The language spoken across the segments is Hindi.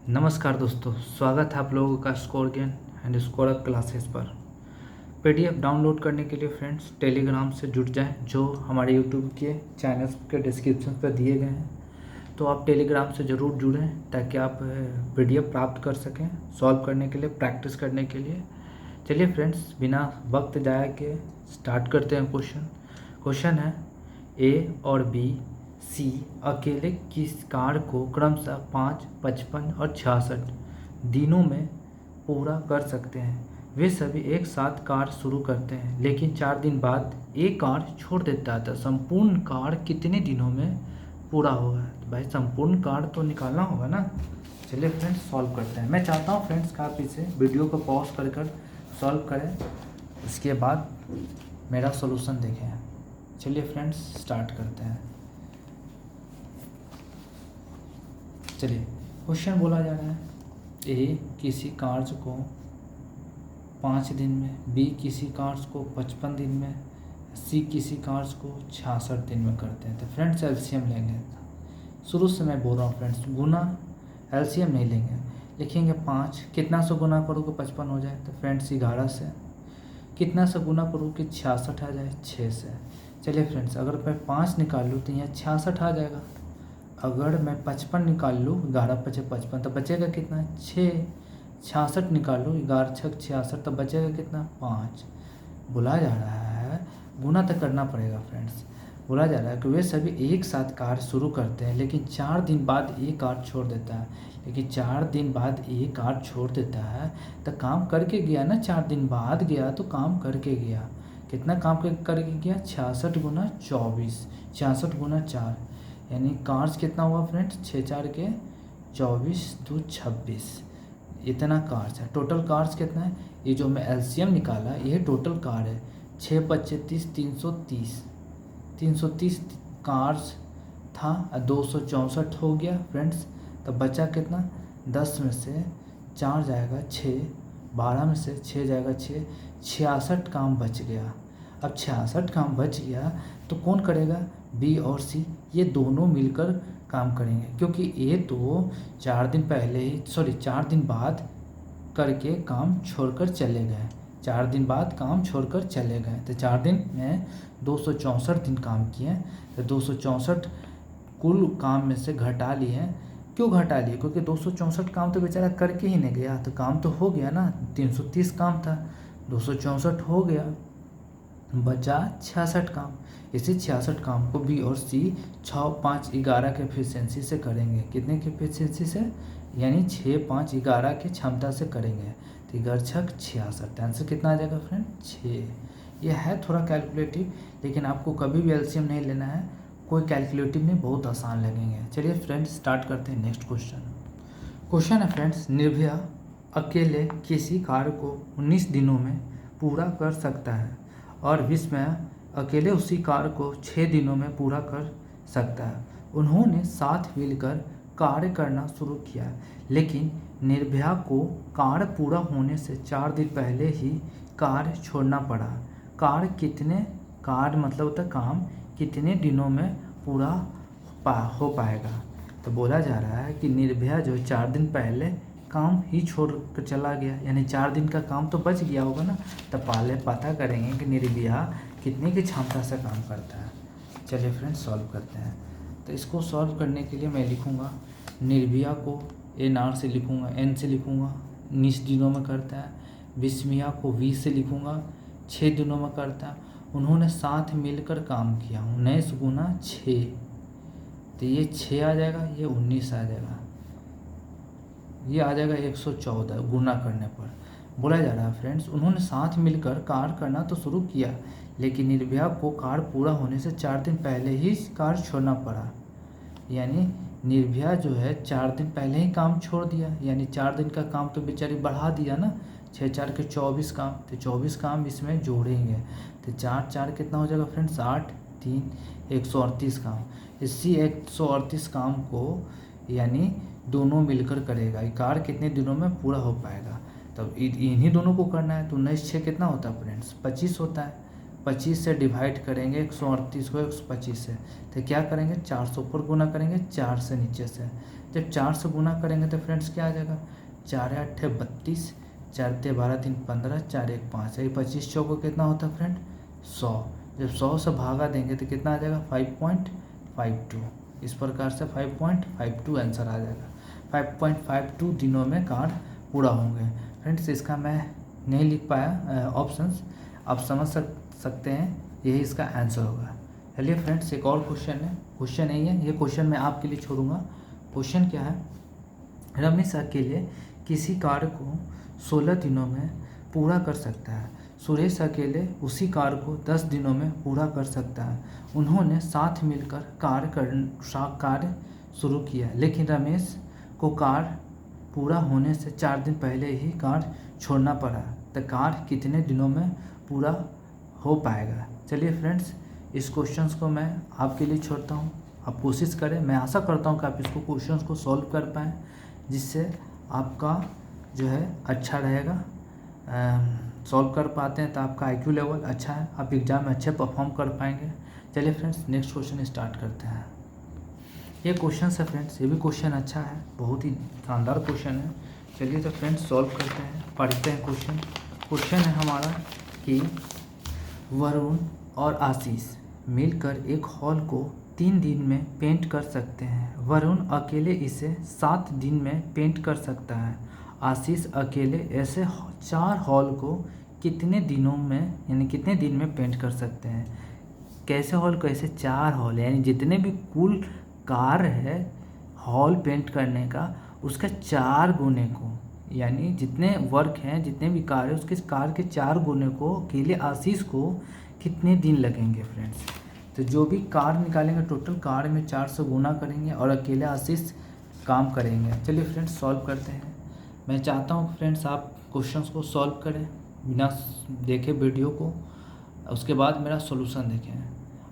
नमस्कार दोस्तों, स्वागत है आप लोगों का score gain and score up classes पर। पीडीएफ डाउनलोड करने के लिए फ्रेंड्स टेलीग्राम से जुड़ जाएं, जो हमारे यूट्यूब के चैनल्स के डिस्क्रिप्शन पर दिए गए हैं। तो आप टेलीग्राम से ज़रूर जुड़ें ताकि आप पीडीएफ प्राप्त कर सकें सॉल्व करने के लिए, प्रैक्टिस करने के लिए। चलिए फ्रेंड्स, बिना वक्त जाया के स्टार्ट करते हैं। क्वेश्चन है, ए और बी सी अकेले किस कार्य को क्रमशः 5, 55 और 66 दिनों में पूरा कर सकते हैं। वे सभी एक साथ कार्य शुरू करते हैं, लेकिन 4 दिन बाद एक कार्य छोड़ देता है। तो संपूर्ण कार्य कितने दिनों में पूरा होगा। तो भाई संपूर्ण कार्य तो निकालना होगा ना। चलिए फ्रेंड्स, सॉल्व करते हैं। मैं चाहता हूँ फ्रेंड्स का आप इसे वीडियो को पॉज कर सॉल्व करें, इसके बाद मेरा सॉल्यूशन देखें। चलिए फ्रेंड्स, स्टार्ट करते हैं। चलिए, क्वेश्चन बोला जा रहा है, ए किसी कार्य को 5 दिन में, बी किसी कार्य को 55 दिन में, सी किसी कार्य को 66 दिन में करते हैं। तो फ्रेंड्स एलसीएम लेंगे। शुरू से मैं बोल रहा हूँ फ्रेंड्स, गुना एलसीएम नहीं लेंगे, लिखेंगे 5 कितना से गुना करो कि 55 हो जाए। तो फ्रेंड्स 11 से कितना से गुना करो कि 66 आ जाए, 6 से। चलिए फ्रेंड्स, अगर मैं 5 निकाल लूँ तो यहाँ 66 आ जाएगा। अगर मैं 55 निकाल लूँ, 11 पचे 55, तो बचेगा कितना, 6। 66 निकाल लूँ, 11 छक 66, तो बचेगा कितना, 5। बोला जा रहा है, गुना तो करना पड़ेगा फ्रेंड्स। बोला जा रहा है कि वे सभी एक साथ कार्य शुरू करते हैं, लेकिन 4 दिन बाद एक कार्य छोड़ देता है। लेकिन 4 दिन बाद एक कार्य छोड़ देता है, तो काम करके गया ना। 4 दिन बाद गया तो काम करके गया। कितना काम करके गया, 66 गुना 24, 66 गुना 4, यानी कार्स कितना हुआ फ्रेंड्स, 6 4 के 24 2 26, इतना कार्स है। टोटल कार्स कितना है, ये जो मैं एलसीएम निकाला ये टोटल कार है। 6 5 30, 330 कार्स था, 264 हो गया फ्रेंड्स। तो बचा कितना, 10 में से 4 जाएगा 6, 12 में से 6 जाएगा 6, 66 काम बच गया। अब 66 काम बच गया तो कौन करेगा, बी और सी, ये दोनों मिलकर काम करेंगे, क्योंकि ये तो 4 दिन पहले ही 4 दिन बाद करके काम छोड़कर चले गए। 4 दिन बाद काम छोड़कर चले गए, तो 4 दिन में 264 दिन काम किए। तो 264 कुल काम में से घटा लिए। क्यों घटा लिए, क्योंकि 264 काम तो बेचारा करके ही नहीं गया, तो काम तो हो गया ना। 330 काम था, 264 हो गया, बचा 66 काम। इसी 66 काम को बी और सी 6 5 11 के एफिशिएंसी से करेंगे। कितने के एफिशिएंसी से, यानी 6 5 11 की क्षमता से करेंगे। तो 11 छक 66, आंसर कितना आ जाएगा फ्रेंड, 6। यह है थोड़ा कैलकुलेटिव, लेकिन आपको कभी भी एलसीएम नहीं लेना है, कोई कैलकुलेटिव नहीं, बहुत आसान लगेंगे। चलिए फ्रेंड्स, स्टार्ट करते हैं नेक्स्ट क्वेश्चन है फ्रेंड्स, निर्भया अकेले किसी कार्य को 19 दिनों में पूरा कर सकता है और विस्मय अकेले उसी कार्य को 6 दिनों में पूरा कर सकता है। उन्होंने साथ मिलकर कार्य करना शुरू किया, लेकिन निर्भया को कार्य पूरा होने से 4 दिन पहले ही कार्य छोड़ना पड़ा। कार्य मतलब होता है काम, कितने दिनों में पूरा हो पाएगा। तो बोला जा रहा है कि निर्भया जो 4 दिन पहले काम ही छोड़ कर चला गया, यानी 4 दिन का काम तो बच गया होगा ना। तो पहले पता करेंगे कि निर्भया कितने की क्षमता से काम करता है। चलिए फ्रेंड्स, सॉल्व करते हैं। तो इसको सॉल्व करने के लिए मैं लिखूँगा निर्भया को एन आर से लिखूँगा, एन से लिखूँगा, 19 दिनों में करता है। विस्मया को वी से लिखूँगा, 6 दिनों में करता है। उन्होंने साथ मिलकर काम किया, 19 गुना 6, तो ये 6 आ जाएगा, ये 19 आ जाएगा, ये आ जाएगा 114 गुना करने पर। बोला जा रहा है फ्रेंड्स, उन्होंने साथ मिलकर कार्य करना तो शुरू किया, लेकिन निर्भया को कार्य पूरा होने से 4 दिन पहले ही कार्य छोड़ना पड़ा। यानी निर्भया जो है 4 दिन पहले ही काम छोड़ दिया, यानी 4 दिन का काम तो बेचारी बढ़ा दिया ना। 6 4 के 24 काम, तो 24 काम इसमें जोड़ेंगे, तो 4 4 कितना हो जाएगा फ्रेंड्स, 8 3 138 काम। इसी 138 काम को यानी दोनों मिलकर करेगा। कार्य कितने दिनों में पूरा हो पाएगा, तब इन्हीं दोनों को करना है। तो 19 6 कितना होता है फ्रेंड्स, 25 होता है। 25 से डिवाइड करेंगे 138 को 125 से, तो क्या करेंगे 400 ऊपर गुना करेंगे 4 से नीचे से। जब 4 से गुना करेंगे तो फ्रेंड्स क्या आ जाएगा 4 8 32, 4 12 3 15, 4 1 5, यही 25 चौको कितना होता है फ्रेंड 100। जब 100 से भागा देंगे तो कितना आ जाएगा 5.52। इस प्रकार से 5.52 आंसर आ जाएगा। 5.52 दिनों में कार्य पूरा होंगे। फ्रेंड्स इसका मैं नहीं लिख पाया ऑप्शंस, आप समझ सकते हैं यही इसका आंसर होगा। चलिए फ्रेंड्स एक और क्वेश्चन है, क्वेश्चन नहीं है ये, क्वेश्चन मैं आपके लिए छोड़ूंगा। क्वेश्चन क्या है, रमेश अकेले किसी कार्य को 16 दिनों में पूरा कर सकता है, सुरेश अकेले उसी कार्य को 10 दिनों में पूरा कर सकता है। उन्होंने साथ मिलकर कार्य शुरू किया, लेकिन रमेश को कार्य पूरा होने से 4 दिन पहले ही कार्य छोड़ना पड़ा, तो कार्य कितने दिनों में पूरा हो पाएगा। चलिए फ्रेंड्स इस क्वेश्चंस को मैं आपके लिए छोड़ता हूँ, आप कोशिश करें। मैं आशा करता हूँ कि आप इसको क्वेश्चंस को सॉल्व कर पाएँ, जिससे आपका जो है अच्छा रहेगा। सॉल्व कर पाते हैं तो आपका IQ लेवल अच्छा है, आप एग्ज़ाम में अच्छे परफॉर्म कर पाएंगे। चलिए फ्रेंड्स नेक्स्ट क्वेश्चन स्टार्ट करते हैं। ये क्वेश्चन है फ्रेंड्स, ये भी क्वेश्चन अच्छा है, बहुत ही शानदार क्वेश्चन है। चलिए तो फ्रेंड्स सॉल्व करते हैं, पढ़ते हैं क्वेश्चन। क्वेश्चन है हमारा कि वरुण और आशीष मिलकर एक हॉल को 3 दिन में पेंट कर सकते हैं। वरुण अकेले इसे 7 दिन में पेंट कर सकता है। आशीष अकेले ऐसे 4 हॉल को कितने दिनों में यानी कितने दिन में पेंट कर सकते हैं। कैसे हॉल को, ऐसे 4 हॉल यानी जितने भी कुल कार्य है हॉल पेंट करने का उसका 4 गुने को, यानी जितने वर्क हैं जितने भी कार्य उसके कार्य के 4 गुने को अकेले आशीष को कितने दिन लगेंगे फ्रेंड्स। तो जो भी कार्य निकालेंगे टोटल कार्य में 4 से गुना करेंगे और अकेले आशीष काम करेंगे। चलिए फ्रेंड्स सॉल्व करते हैं। मैं चाहता हूँ फ्रेंड्स आप क्वेश्चंस को सॉल्व करें बिना देखे वीडियो को, उसके बाद मेरा सॉल्यूशन देखें,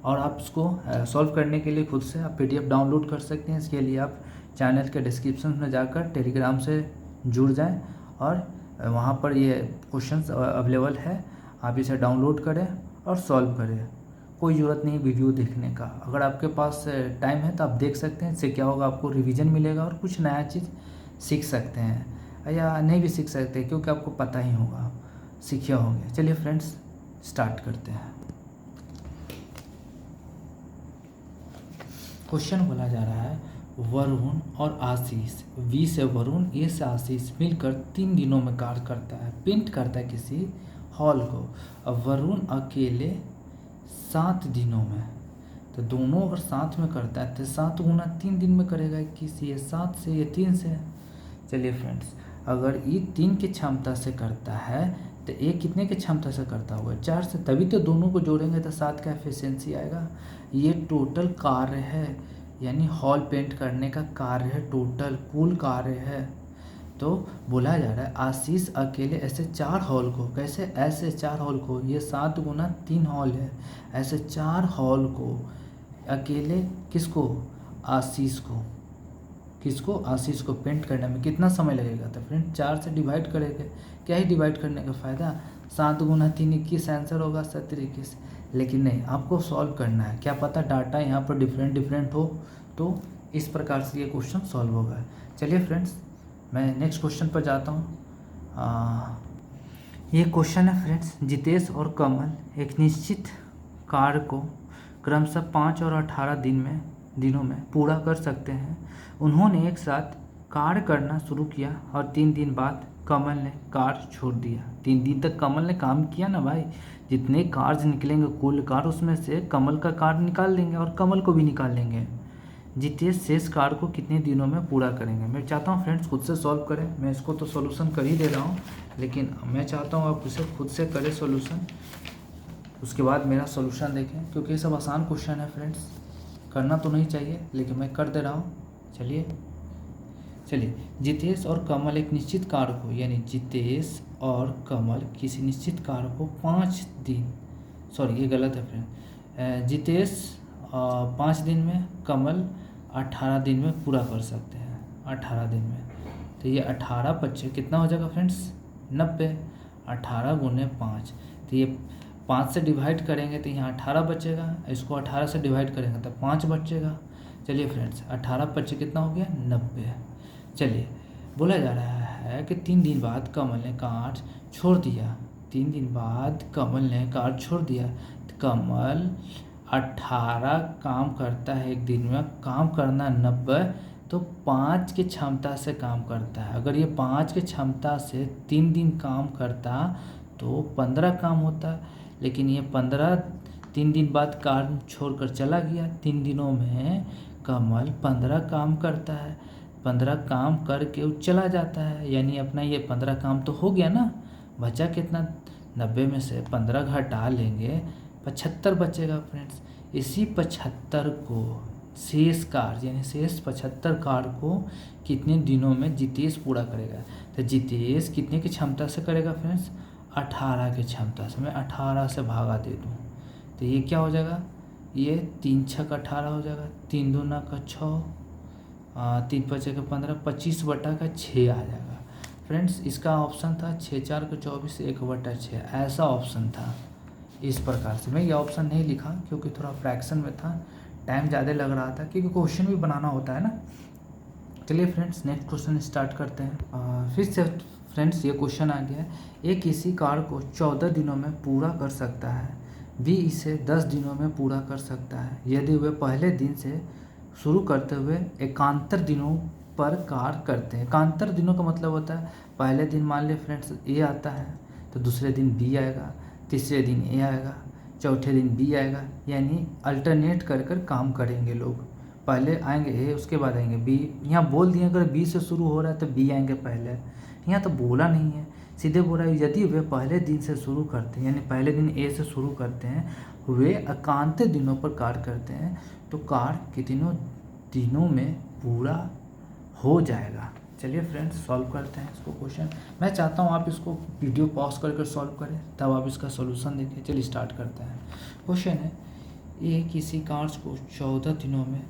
और आप इसको सॉल्व करने के लिए खुद से आप PDF डाउनलोड कर सकते हैं। इसके लिए आप चैनल के डिस्क्रिप्शन में जाकर टेलीग्राम से जुड़ जाएं और वहाँ पर ये क्वेश्चंस अवेलेबल है, आप इसे डाउनलोड करें और सॉल्व करें। कोई ज़रूरत नहीं वीडियो देखने का, अगर आपके पास टाइम है तो आप देख सकते हैं। इससे क्या होगा, आपको रिवीजन मिलेगा और कुछ नया चीज़ सीख सकते हैं, या नहीं भी सीख सकते क्योंकि आपको पता ही होगा, सीखे होंगे। चलिए फ्रेंड्स स्टार्ट करते हैं। क्वेश्चन बोला जा रहा है वरुण और आशीष, V से वरुण A से आशीष मिलकर 3 दिनों में कार्य करता है, पेंट करता है किसी हॉल को। अब वरुण अकेले 7 दिनों में, तो दोनों अगर साथ में करता है तो 7 गुना 3 दिन में करेगा। किसी ये 7 से ये 3 से। चलिए फ्रेंड्स अगर ये 3 की क्षमता से करता है तो ये कितने की क्षमता से करता होगा 4 से, तभी तो दोनों को जोड़ेंगे तो 7 का एफिशिएंसी आएगा। ये टोटल कार्य है, यानी हॉल पेंट करने का कार्य है, टोटल कुल कार्य है। तो बोला जा रहा है आशीष अकेले ऐसे 4 हॉल को, कैसे ऐसे 4 हॉल को, ये 7 गुना 3 हॉल है, ऐसे 4 हॉल को अकेले किसको, आशीष को, किसको, आशीष को पेंट करने में कितना समय लगेगा। तो फ्रेंड 4 से डिवाइड करेंगे, क्या ही डिवाइड करने का फ़ायदा, 7 गुना 3 21 आंसर होगा 70 21। लेकिन नहीं, आपको सॉल्व करना है, क्या पता डाटा यहाँ पर डिफरेंट हो, तो इस प्रकार से ये क्वेश्चन सॉल्व होगा। चलिए फ्रेंड्स मैं नेक्स्ट क्वेश्चन पर जाता हूँ। ये क्वेश्चन है फ्रेंड्स, जितेश और कमल एक निश्चित कार्य को क्रमशः 5 और 18 दिनों में पूरा कर सकते हैं। उन्होंने एक साथ कार्य करना शुरू किया और 3 दिन बाद कमल ने कार्य छोड़ दिया। 3 दिन तक कमल ने काम किया ना भाई, जितने कार्य निकलेंगे कुल कार्य उसमें से कमल का कार्य निकाल लेंगे और कमल को भी निकाल लेंगे। जितेश शेष कार्य को कितने दिनों में पूरा करेंगे। मैं चाहता हूँ फ्रेंड्स खुद से सॉल्व करें, मैं इसको तो सॉल्यूशन कर ही दे रहा हूँ, लेकिन मैं चाहता हूँ आप उसे खुद से करें सॉल्यूशन, उसके बाद मेरा सॉल्यूशन देखें, क्योंकि ये सब आसान क्वेश्चन है फ्रेंड्स, करना तो नहीं चाहिए लेकिन मैं कर दे रहा हूँ। चलिए जितेश और कमल एक निश्चित कार्य को, यानी जितेश और कमल किसी निश्चित कार्य को 5 दिन, सॉरी ये गलत है फ्रेंड, जितेश 5 दिन में, कमल 18 दिन में पूरा कर सकते हैं, 18 दिन में। तो ये 18 25 कितना हो जाएगा फ्रेंड्स 90, 18 गुने 5, तो ये 5 से डिवाइड करेंगे तो यहाँ 18 बचेगा, इसको 18 से डिवाइड करेंगे तो 5 बचेगा। चलिए फ्रेंड्स 18 पच्चीस कितना हो गया 90। चलिए बोला जा रहा है कि 3 दिन बाद कमल ने कार छोड़ दिया। 3 दिन बाद कमल ने कार छोड़ दिया तो कमल 18 काम करता है एक दिन में, काम करना 90 तो 5 की क्षमता से काम करता है। अगर ये 5 की क्षमता से 3 दिन काम करता तो 15 काम होता, लेकिन ये 3 दिन बाद कार छोड़कर चला गया। 3 दिनों में कमल 15 काम करता है, 15 काम करके वो चला जाता है, यानी अपना ये 15 काम तो हो गया ना। बचा कितना 90 में से 15 घटा लेंगे 75 बचेगा फ्रेंड्स। इसी 75 को शेष कार्य यानी शेष 75 कार्य को कितने दिनों में जितेश पूरा करेगा। तो जितेश कितने की क्षमता से करेगा फ्रेंड्स 18 की क्षमता से। मैं 18 से भागा दे दूँ तो ये क्या हो जाएगा, ये 3 छक 18 हो जाएगा, 3 दूना का 6, 3 पचे का 15, 25/6 आ जाएगा फ्रेंड्स। इसका ऑप्शन था 6 4 का 24, 1/6 ऐसा ऑप्शन था। इस प्रकार से मैं ये ऑप्शन नहीं लिखा क्योंकि थोड़ा फ्रैक्शन में था, टाइम ज़्यादा लग रहा था क्योंकि क्वेश्चन भी बनाना होता है ना। चलिए फ्रेंड्स नेक्स्ट क्वेश्चन स्टार्ट करते हैं। फिर से फ्रेंड्स ये क्वेश्चन आ गया है, ए किसी कार्य को 14 दिनों में पूरा कर सकता है, बी इसे 10 दिनों में पूरा कर सकता है यदि वे पहले दिन से शुरू करते हुए एकांतर दिनों पर कार्य करते हैं। एकांतर दिनों का मतलब होता है पहले दिन मान लिया फ्रेंड्स ए आता है तो दूसरे दिन बी आएगा, तीसरे दिन ए आएगा, चौथे दिन बी आएगा, यानी अल्टरनेट कर कर काम करेंगे लोग। पहले आएंगे ए उसके बाद आएंगे बी। यहाँ बोल दिए अगर बी से शुरू हो रहा है तो बी आएंगे पहले, यहाँ तो बोला नहीं है, सीधे बोला है यदि वे पहले दिन से शुरू करते हैं यानी पहले दिन ए से शुरू करते हैं, वे एकांत दिनों पर कार्य करते हैं तो कार्य कितनों दिनों में पूरा हो जाएगा। चलिए फ्रेंड्स सॉल्व करते हैं इसको क्वेश्चन। मैं चाहता हूँ आप इसको वीडियो पॉज करके सॉल्व करें तब आप इसका सॉल्यूशन देखें। चलिए स्टार्ट करते हैं। क्वेश्चन है ए किसी कार्य को 14 दिनों में,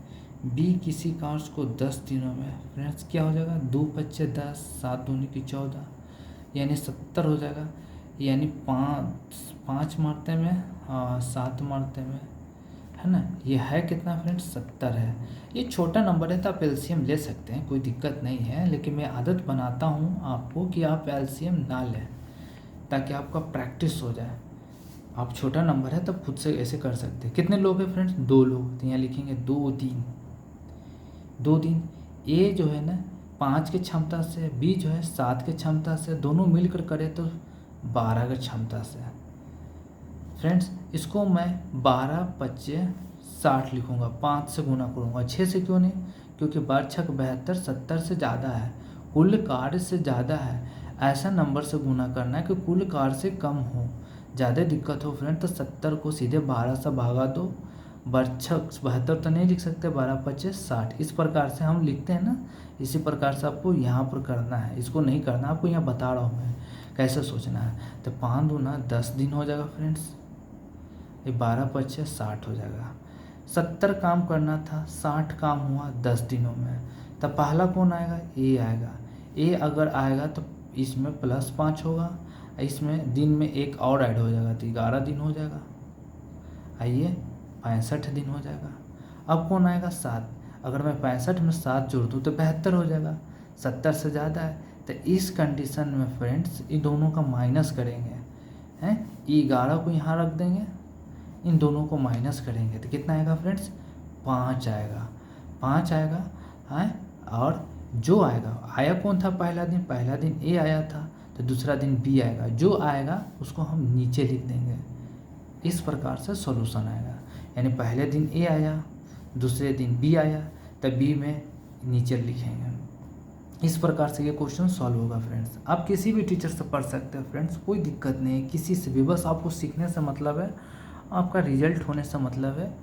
बी किसी कार्य को 10 दिनों में। फ्रेंड्स क्या हो जाएगा 2 पच्चे 10, 7 दूनी की 14 यानी 70 हो जाएगा, यानी 5 मारते में 7 मारते में है ना, ये है कितना फ्रेंड्स 70 है। ये छोटा नंबर है तो आप एलसीएम ले सकते हैं, कोई दिक्कत नहीं है, लेकिन मैं आदत बनाता हूँ आपको कि आप एलसीएम ना लें ताकि आपका प्रैक्टिस हो जाए। आप छोटा नंबर है तब खुद से ऐसे कर सकते हैं। कितने लोग हैं फ्रेंड्स 2 लोग, तो यहाँ लिखेंगे 2 दिन। ए जो है ना 5 की क्षमता से, बी जो है 7 की क्षमता से, दोनों मिलकर करें तो 12 की क्षमता से। फ्रेंड्स इसको मैं 12 पच्चे 60 लिखूँगा, 5 से गुना करूँगा, 6 से क्यों नहीं, क्योंकि 12 छक 72 70 से ज़्यादा है, कुल कार्य से ज़्यादा है। ऐसा नंबर से गुना करना है कि कुल कार्य से कम हो। ज़्यादा दिक्कत हो फ्रेंड तो 70 को सीधे 12 से भागा दो, 12 छक 72 तो नहीं लिख सकते, 12 पच्चे 60 इस प्रकार से हम लिखते हैं ना। इसी प्रकार से आपको यहाँ पर करना है, इसको नहीं करना, आपको यहाँ बता रहा हूँ मैं कैसे सोचना है। तो 5 दूना 10 दिन हो जाएगा फ्रेंड्स, ये 12 पच्चे 60 हो जाएगा। 70 काम करना था, 60 काम हुआ 10 दिनों में। तब पहला कौन आएगा, ए आएगा। ए अगर आएगा तो इसमें +5 होगा, इसमें दिन में एक और ऐड हो जाएगा तो 11 दिन हो जाएगा। आइए 65 दिन हो जाएगा। अब कौन आएगा 7, अगर मैं 65 में 7 जोड़ दूँ तो 72 हो जाएगा, 70 से ज़्यादा है। तो इस कंडीशन में फ्रेंड्स इन दोनों का माइनस करेंगे हैं, 11 को यहाँ रख देंगे, इन दोनों को माइनस करेंगे तो कितना आएगा फ्रेंड्स 5 आएगा। 5 आएगा है, और जो आया कौन था पहला दिन ए आया था, तो दूसरा दिन बी आएगा, जो आएगा उसको हम नीचे लिख देंगे। इस प्रकार से सॉल्यूशन आएगा, यानी पहले दिन ए आया, दूसरे दिन बी आया, तब बी में नीचे लिखेंगे। इस प्रकार से ये क्वेश्चन सॉल्व होगा फ्रेंड्स। आप किसी भी टीचर से पढ़ सकते हैं फ्रेंड्स, कोई दिक्कत नहीं है किसी से भी, बस आपको सीखने से मतलब है, आपका रिजल्ट होने से मतलब है।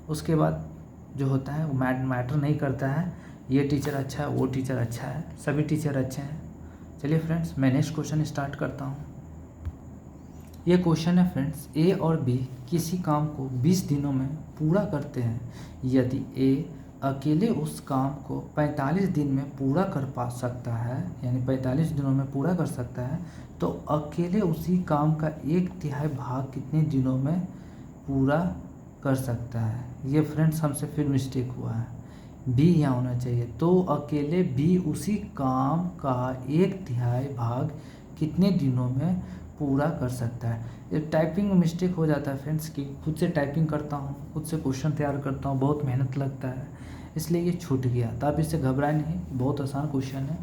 उसके बाद जो होता है वो मैटर नहीं करता है, ये टीचर अच्छा है वो टीचर अच्छा है, सभी टीचर अच्छे हैं। चलिए फ्रेंड्स मैं नेक्स्ट क्वेश्चन स्टार्ट करता हूँ। ये क्वेश्चन है फ्रेंड्स, ए और बी किसी काम को 20 दिनों में पूरा करते हैं यदि ए अकेले उस काम को 45 दिन में पूरा कर पा सकता है, यानी 45 दिनों में पूरा कर सकता है, तो अकेले उसी काम का 1/3 भाग कितने दिनों में पूरा कर सकता है। ये फ्रेंड्स हमसे फिर मिस्टेक हुआ है, बी यहाँ होना चाहिए। तो अकेले बी उसी काम का 1/3 भाग कितने दिनों में पूरा कर सकता है। ये टाइपिंग में मिस्टेक हो जाता है फ्रेंड्स, कि खुद से टाइपिंग करता हूँ, खुद से क्वेश्चन तैयार करता हूँ, बहुत मेहनत लगता है, इसलिए ये छूट गया। तो आप इससे घबराए नहीं, बहुत आसान क्वेश्चन है।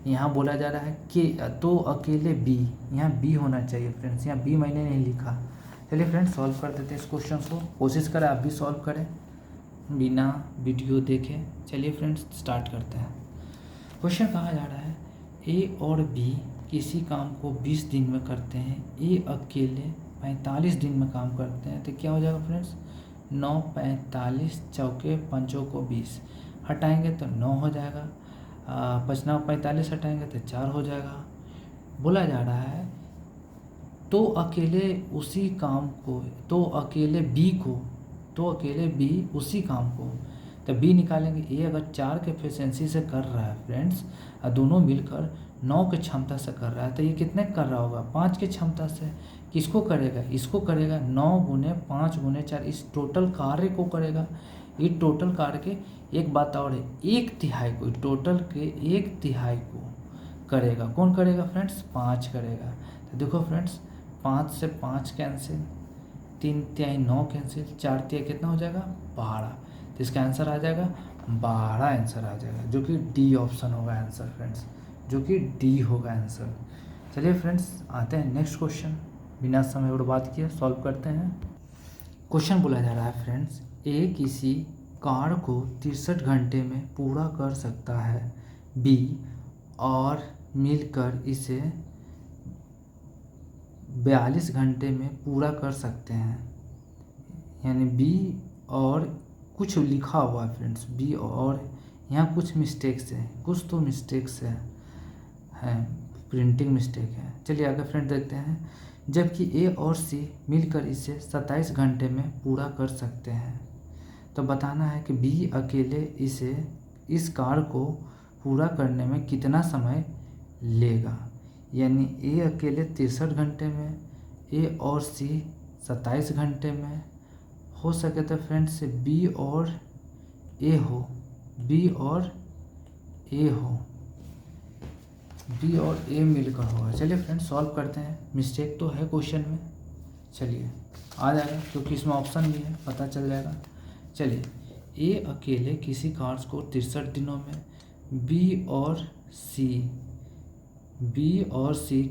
यहाँ बोला जा रहा है कि तो अकेले बी, यहाँ बी होना चाहिए फ्रेंड्स, यहाँ बी मैंने नहीं लिखा। चलिए फ्रेंड्स सॉल्व कर देते हैं इस क्वेश्चन को, कोशिश करें आप भी सॉल्व करें बिना वीडियो देखे। चलिए फ्रेंड्स स्टार्ट करते हैं। क्वेश्चन कहा जा रहा है ए और बी किसी काम को 20 दिन में करते हैं, ए अकेले 45 दिन में काम करते हैं, तो क्या हो जाएगा फ्रेंड्स, 9 45 चौके पंचों को 20 हटाएंगे तो 9 हो जाएगा, 55 45 हटाएंगे तो 4 हो जाएगा। बोला जा रहा है तो अकेले उसी काम को, तो अकेले बी उसी काम को, तो बी निकालेंगे। ए अगर 4 के एफिशिएंसी से कर रहा है फ्रेंड्स, और दोनों मिलकर 9 की क्षमता से कर रहा है, तो ये कितने कर रहा होगा, 5 की क्षमता से। किसको करेगा, इसको करेगा, 9 गुने 5 गुने 4, इस टोटल कार्य को करेगा। ये टोटल कार्य के एक बात और है, 1/3 को, टोटल के 1/3 को करेगा। कौन करेगा फ्रेंड्स, 5 करेगा। तो देखो फ्रेंड्स 5 से 5 कैंसिल, 3 तिहाई 9 कैंसिल, 4 तिहाई कितना हो जाएगा 12, तो इसका आंसर आ जाएगा 12 आंसर आ जाएगा, जो कि डी ऑप्शन होगा आंसर फ्रेंड्स, जो कि डी होगा आंसर। चलिए फ्रेंड्स आते हैं नेक्स्ट क्वेश्चन, बिना समय बर्बाद किए सॉल्व करते हैं। क्वेश्चन बोला जा रहा है फ्रेंड्स, ए किसी कार्य को 63 घंटे में पूरा कर सकता है, बी और मिलकर इसे 42 घंटे में पूरा कर सकते हैं। यानी बी और कुछ लिखा हुआ है फ्रेंड्स, बी और यहाँ कुछ मिस्टेक्स है, कुछ तो मिस्टेक्स है, प्रिंटिंग मिस्टेक है। चलिए आगे फ्रेंड देखते हैं। जबकि ए और सी मिलकर इसे 27 घंटे में पूरा कर सकते हैं, तो बताना है कि बी अकेले इस कार्य को पूरा करने में कितना समय लेगा। यानी ए अकेले 63 घंटे में, ए और सी 27 घंटे में, हो सके तो फ्रेंड्स बी और ए हो, बी और ए मिलकर होगा। चलिए फ्रेंड्स सॉल्व करते हैं, मिस्टेक तो है क्वेश्चन में, चलिए आ जाएगा क्योंकि इसमें ऑप्शन भी है, पता चल जाएगा। चलिए ए अकेले किसी कार्य को 63 दिनों में, बी और सी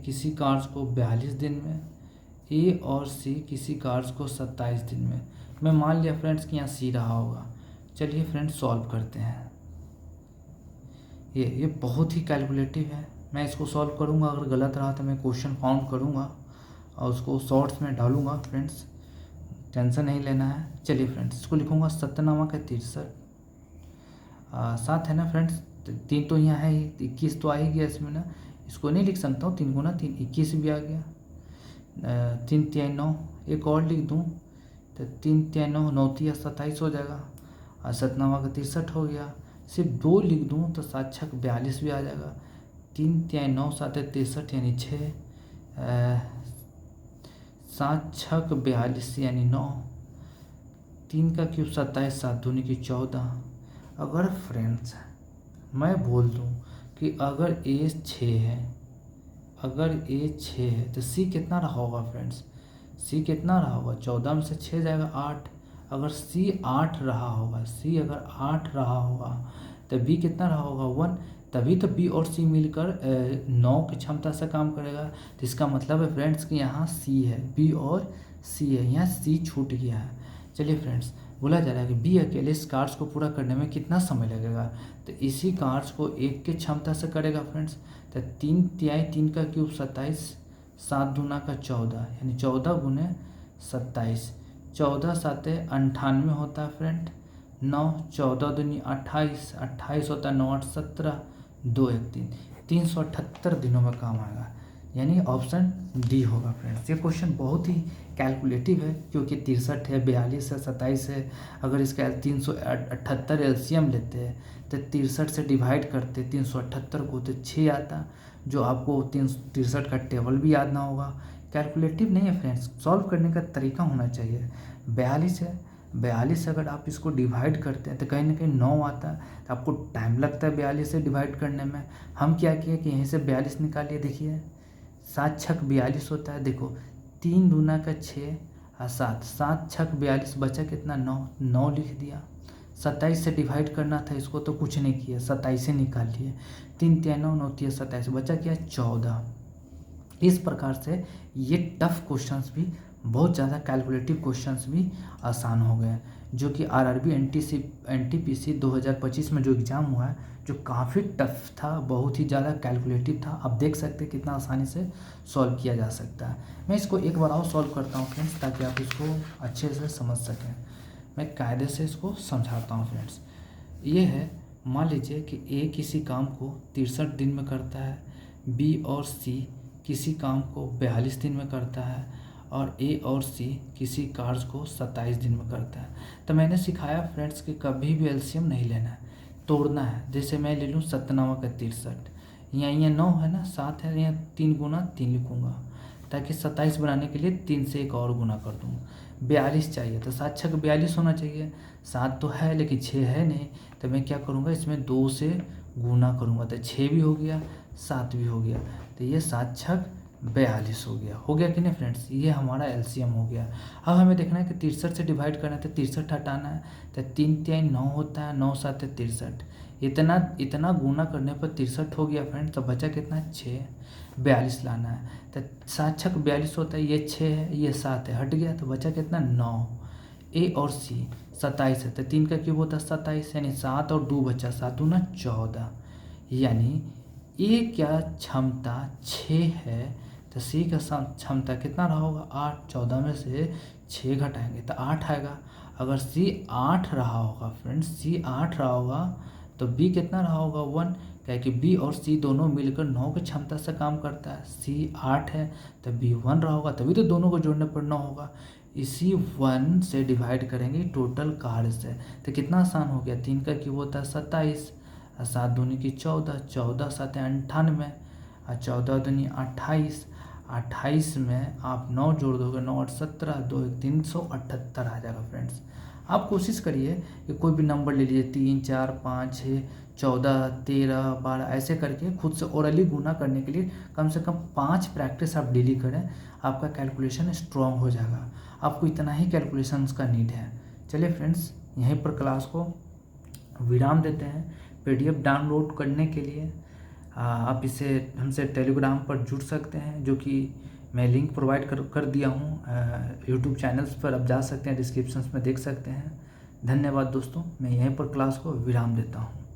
किसी कार्य को 42 दिन में, ए और सी किसी कार्य को 27 दिन में। मैं मान लिया फ्रेंड्स कि यहाँ सी रहा होगा। चलिए फ्रेंड्स सॉल्व करते हैं। ये बहुत ही कैलकुलेटिव है, मैं इसको सॉल्व करूँगा, अगर गलत रहा तो मैं क्वेश्चन फाउंड करूँगा और उसको शॉर्ट्स में डालूँगा फ्रेंड्स, टेंशन नहीं लेना है। चलिए फ्रेंड्स इसको लिखूँगा 97 का 63, 7 है ना फ्रेंड्स, 3 तो यहाँ है ही, 21 तो आ ही गया इसमें ना, इसको नहीं लिख सकता हूँ, 3 गुना 3 21 भी आ गया, 3 तिहाई 9, एक और लिख दूँ तो 3 तिहाई 9, 9 तिहाई 27 हो जाएगा, और 97 का 63 हो गया। सिर्फ 2 लिख दूँ तो 7 छक 42 भी आ जाएगा, 3 तिहाई 9 7 63 यानी 6, 7 छक 42 यानी 9, 3 का क्यूब 27, 7 दूनी की 14। अगर फ्रेंड्स मैं बोल दूँ कि अगर ए 6 है, तो सी कितना रहा होगा फ्रेंड्स, सी कितना रहा होगा, 14 में से 6 जाएगा 8। अगर सी 8 रहा होगा, तो बी कितना रहा होगा 1, तभी तो बी और सी मिलकर 9 की क्षमता से काम करेगा। तो इसका मतलब है फ्रेंड्स कि यहाँ सी है, बी और सी है, यहाँ सी छूट गया है। चलिए फ्रेंड्स बोला जा रहा है कि बी अकेले इस कार्य को पूरा करने में कितना समय लगेगा, तो इसी कार्य को 1 की क्षमता से करेगा फ्रेंड्स। तो 3 तिहाई 3 का क्यूब 27, 7 दूना का 14 यानी 14 गुने 27, 14 7 98 होता है फ्रेंड, 9 14 दूनी 28, 28 होता है 9 8 17, 2 1 3, 378 दिनों में काम आएगा। यानी ऑप्शन डी होगा फ्रेंड्स। ये क्वेश्चन बहुत ही कैलकुलेटिव है, क्योंकि 63 है, 42 है, 27 है। अगर इसका 378 एलसीएम लेते हैं तो 63 से डिवाइड करते 378 को तो 6 आता, जो आपको 63 का टेबल भी याद ना होगा। कैलकुलेटिव नहीं है फ्रेंड्स, सॉल्व करने का तरीका होना चाहिए। 42 है, 42 अगर आप इसको डिवाइड करते हैं तो कहीं ना कहीं 9 आता है, तो आपको टाइम लगता है 42 से डिवाइड करने में। हम क्या किए कि यहीं से 42 निकालिए, देखिए 7 छक 42 होता है। देखो 3 दूना का 6 और 7, 7 छक 42, बचा कितना 9, 9 लिख दिया। 27 से डिवाइड करना था इसको तो कुछ नहीं किया, 27 से निकाल लिए। 3 3 9 9 3 27, बचा क्या 14। इस प्रकार से ये टफ क्वेश्चंस भी, बहुत ज़्यादा कैलकुलेटिव क्वेश्चंस भी आसान हो गए, जो कि आरआरबी एनटीपीसी 2025 में जो एग्ज़ाम हुआ है, जो काफ़ी टफ था, बहुत ही ज़्यादा कैलकुलेटिव था। आप देख सकते हैं कितना आसानी से सॉल्व किया जा सकता है। मैं इसको एक बार और सॉल्व करता हूँ फ्रेंड्स, ताकि आप इसको अच्छे से समझ सकें। मैं कायदे से इसको समझाता हूँ फ्रेंड्स। ये है, मान लीजिए कि ए किसी काम को 63 दिन में करता है, बी और सी किसी काम को 42 दिन में करता है, और ए और सी किसी कार्य को 27 दिन में करता है। तो मैंने सिखाया फ्रेंड्स कि कभी भी एलसीएम नहीं लेना है, तोड़ना है। जैसे मैं ले लूँ 7 9 का 63, यहाँ 9 है ना, 7 है, यहाँ 3 गुना 3 लिखूँगा, ताकि 27 बनाने के लिए 3 से एक और गुना कर दूँ। 42 चाहिए तो 7 छक 42 होना चाहिए। 7 तो है लेकिन 6 है नहीं, तो मैं क्या करूँगा, इसमें 2 से गुना करूँगा, तो 6 भी हो गया, 7 भी हो गया, तो ये 7 छक 42 हो गया कि नहीं फ्रेंड्स। ये हमारा एलसीएम हो गया। अब हमें देखना है कि 63 से डिवाइड करना है, तो 63 हटाना है, तो 3 3 9 होता है, 9 7 63, इतना गुना करने पर 63 हो गया फ्रेंड्स। तो बचा कितना 6, 42 लाना है, तो 7 छक 42 होता है, ये 6 है, ये 7 है, हट गया, तो बचा कितना 9। ए और सी 27 है, तो 3 का क्यूब होता है 27, यानी 7 और 2 बचा, 7 दूना 14, यानी ए क्या क्षमता 6 है, तो सी का क्षमता कितना रहा होगा 8। 14 में से 6 घटाएंगे तो 8 आएगा। अगर सी 8 रहा होगा फ्रेंड्स, सी 8 रहा होगा, तो बी कितना रहा होगा 1, क्या कि बी और सी दोनों मिलकर 9 की क्षमता से काम करता है। सी 8 है तो बी 1 रहा होगा, तभी तो दोनों को जोड़ने पर 9 होगा। इसी 1 से डिवाइड करेंगे टोटल कार्य से, तो कितना आसान हो गया, 3 का क्यूब होता है 27, 7 दूनी की 14, 14 7 98, और 14 दूनी 28, 28 में आप 9 जोड़ दोगे, 9 8 17, 2 1 378 आ जाएगा फ्रेंड्स। आप कोशिश करिए कि कोई भी नंबर ले लीजिए, 3 4 5 6 14 13 12, ऐसे करके खुद से ओरली गुना करने के लिए कम से कम 5 प्रैक्टिस आप डेली करें, आपका कैलकुलेशन स्ट्रॉन्ग हो जाएगा। आपको इतना ही कैलकुलेशन का नीड है। चलिए फ्रेंड्स, यहीं पर क्लास को विराम देते हैं। पीडीएफ डाउनलोड करने के लिए आप इसे हमसे टेलीग्राम पर जुड़ सकते हैं, जो कि मैं लिंक प्रोवाइड कर दिया हूँ यूट्यूब चैनल्स पर, आप जा सकते हैं, डिस्क्रिप्शन में देख सकते हैं। धन्यवाद दोस्तों, मैं यहीं पर क्लास को विराम देता हूँ।